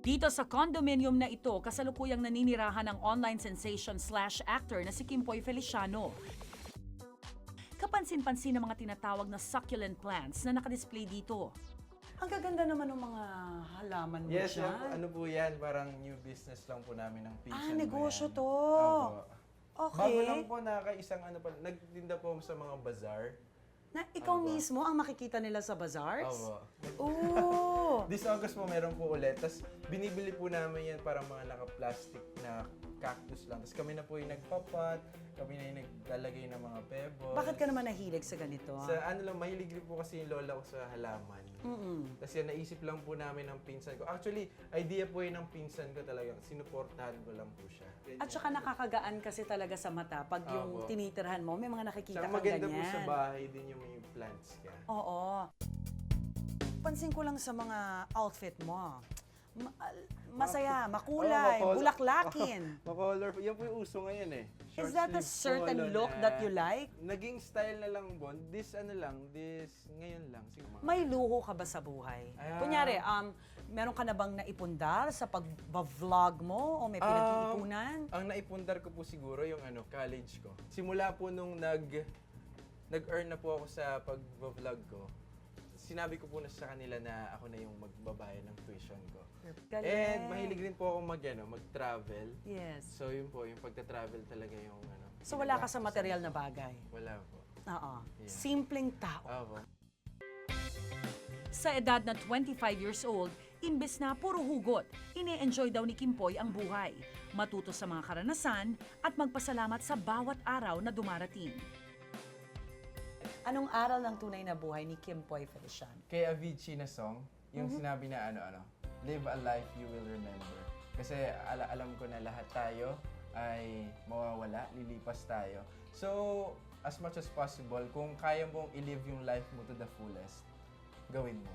Dito sa condominium na ito, kasalukuyang naninirahan ang online sensation/actor na si Kimpoy Feliciano. Kapansin-pansin ang mga tinatawag na succulent plants na nakadisplay dito. Ang gaganda naman ng mga halaman mo Yes, dyan. ano po yan, parang new business lang po namin ng pinsan ko negosyo yan. to. Opo. Okay. Bago lang po, nakakaisang ano pa, nagtinda po sa mga bazaar. Na ikaw Opo. mismo ang makikita nila sa bazaars? Opo. Oo. This August po meron po ulit. Tapos binibili po namin yan parang mga naka-plastic na cactus lang. Tapos kami na po yung nagpapat, kami na yung naglalagay ng mga pebbles. Bakit ka naman nahilig sa ganito? Sa ano lang, mahilig rin po kasi yung lola ko sa halaman. Tapos yan, naisip lang po namin ng pinsan ko. Actually, idea po yun ng pinsan ko talagang. Sinuportahan ko lang po siya. At saka nakakagaan kasi talaga sa mata pag yung Opo. tinitirhan mo, may mga nakikita Tsaka kang maganda ganyan. po sa bahay din yung may plants ka. Oo. Pansin ko lang sa mga outfit mo. Masaya, makulay, Oh, bulaklakin. Makolor. Yan po yung uso ngayon eh. Is Short that a sleeve certain polo look na that you like? Naging style na lang, Bon. This ngayon lang. Siguro. May luho ka ba sa buhay? Ah. Kunyari, meron ka na bang naipundar sa pag-vlog mo o may pinag-iipunan? Ang naipundar ko po siguro yung college ko. Simula po nung nag-earn na po ako sa pag-vlog ko, sinabi ko po na sa kanila na ako na yung magbabayad ng tuition ko. Galing. And mahilig rin po ako mag-travel. Yes. So yun po, yung pagta-travel talaga yung So wala ka sa ginagawa ko material na bagay? Wala po. Oo. Yeah. Simpleng tao. Opo. Sa edad na 25 years old, imbes na puro hugot, ini-enjoy daw ni Kimpoy ang buhay, matuto sa mga karanasan at magpasalamat sa bawat araw na dumarating. Anong aral ng tunay na buhay ni Kimpoy Feliciano? Kay Avicii na song, yung sinabi na live a life you will remember. Kasi alam ko na lahat tayo ay mawawala, lilipas tayo. So, as much as possible, kung kaya mong i-live yung life mo to the fullest, gawin mo.